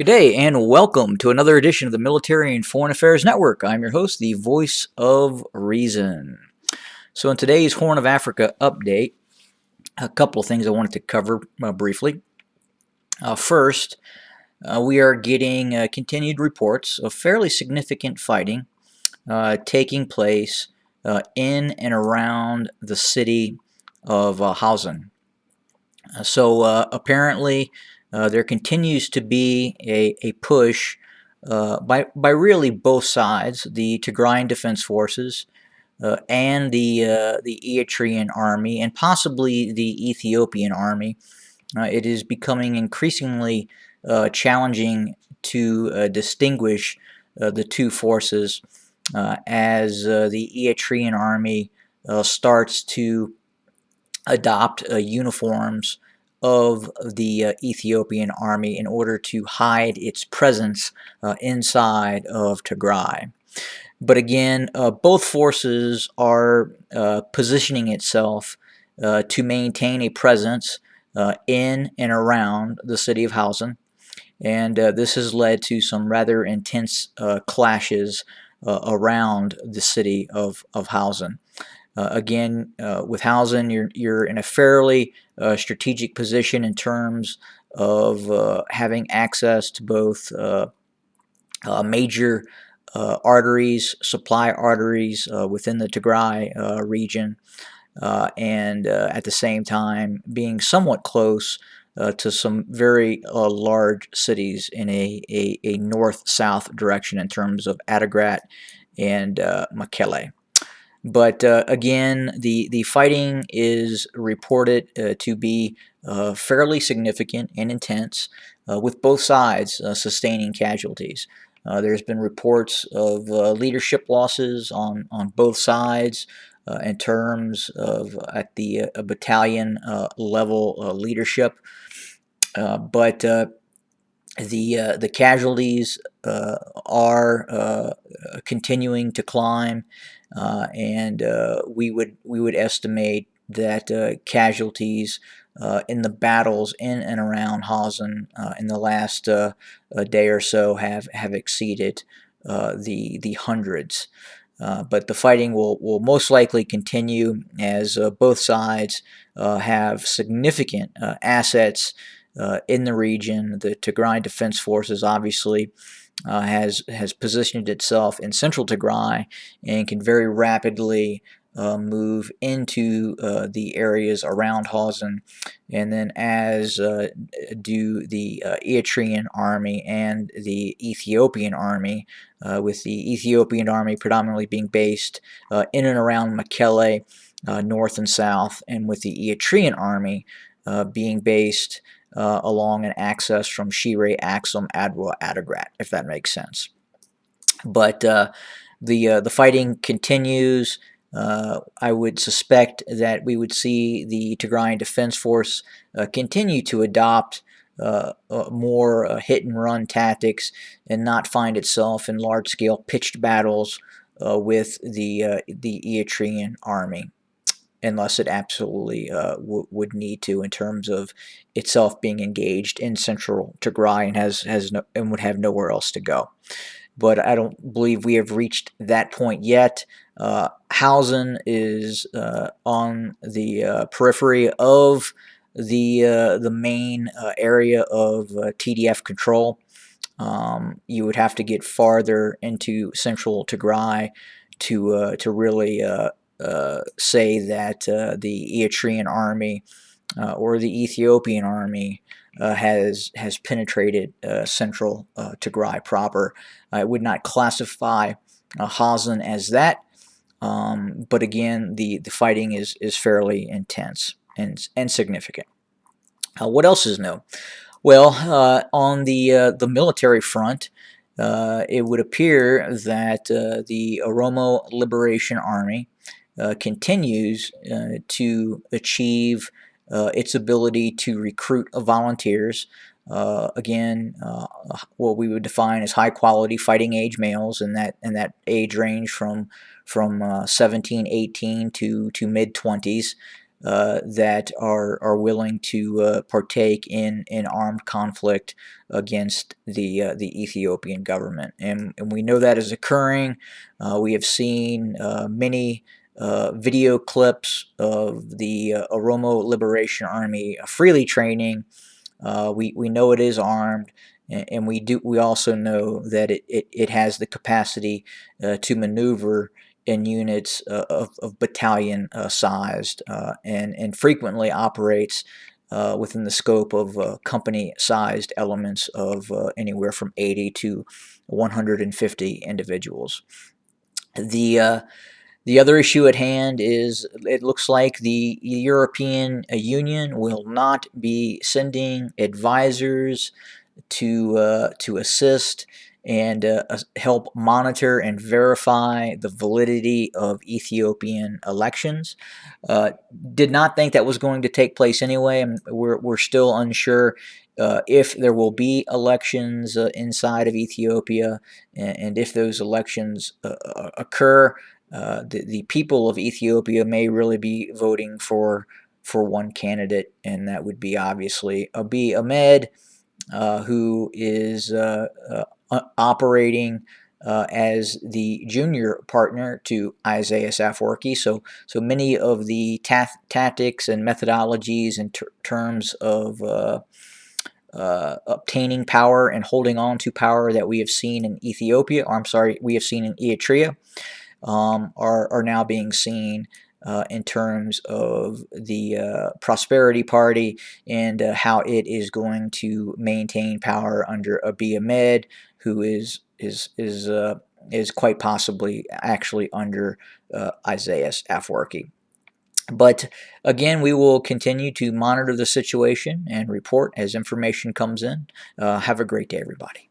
Good day and welcome to another edition of the Military and Foreign Affairs Network. I'm your host, the Voice of Reason. So, in today's Horn of Africa update, a couple of things I wanted to cover briefly. First, we are getting continued reports of fairly significant fighting taking place in and around the city of Hausen. Apparently, there continues to be a push by really both sides, the Tigrayan Defense Forces and the Eritrean Army, and possibly the Ethiopian Army. It is becoming increasingly challenging to distinguish the two forces as the Eritrean Army starts to adopt uniforms of the Ethiopian army in order to hide its presence inside of Tigray. But again, both forces are positioning itself to maintain a presence in and around the city of Hausen, and this has led to some rather intense clashes around the city of Hausen. With Hausen, you're in a fairly strategic position in terms of having access to both major arteries, supply arteries within the Tigray region, and at the same time being somewhat close to some very large cities in a north-south direction in terms of Adigrat and Mekelle. But again, the fighting is reported to be fairly significant and intense, with both sides sustaining casualties. There's been reports of leadership losses on both sides in terms of at the battalion level leadership, but the casualties are continuing to climb, and we would estimate that casualties in the battles in and around Hausen in the last day or so have exceeded the hundreds. But the fighting will most likely continue as both sides have significant assets in the region. The Tigray Defense Forces obviously has positioned itself in central Tigray and can very rapidly move into the areas around Hausen, and then as do the Eritrean army and the Ethiopian army, with the Ethiopian army predominantly being based in and around Mekelle, north and south, and with the Eritrean army being based along an axis from Shire, Axum, Adwa, Adigrat, if that makes sense. But the fighting continues. I would suspect that we would see the Tigrayan Defense Force continue to adopt more hit-and-run tactics and not find itself in large-scale pitched battles with the Eritrean army, unless it absolutely would need to, in terms of itself being engaged in central Tigray and would have nowhere else to go. But I don't believe we have reached that point yet. Hausen is on the periphery of the main area of TDF control. You would have to get farther into central Tigray to really say that the Eritrean army or the Ethiopian army has penetrated central Tigray proper. I would not classify Hausen as that, but again, the fighting is fairly intense and significant. What else is new? Well, on the military front, it would appear that the Oromo Liberation Army continues to achieve its ability to recruit volunteers. What we would define as high quality fighting age males, and that age range from 17, 18 to mid 20s. that are willing to partake in armed conflict against the Ethiopian government, and we know that is occurring. We have seen many video clips of the Oromo Liberation Army freely training. We know it is armed, and we also know that it has the capacity to maneuver in units of battalion sized, and frequently operates within the scope of company sized elements of anywhere from 80 to 150 individuals. The other issue at hand is it looks like the European Union will not be sending advisors to assist and help monitor and verify the validity of Ethiopian elections. Uh, did not think that was going to take place anyway, and we're still unsure if there will be elections inside of Ethiopia, and if those elections occur. The people of Ethiopia may really be voting for one candidate, and that would be obviously Abiy Ahmed, who is operating as the junior partner to Isaias Afwerki. So many of the tactics and methodologies in terms of obtaining power and holding on to power that we have seen in Ethiopia, or I'm sorry, we have seen in Eritrea, are now being seen in terms of the Prosperity Party and how it is going to maintain power under Abiy Ahmed, who is quite possibly actually under Isaias Afwerki. But again, we will continue to monitor the situation and report as information comes in. Have a great day, everybody.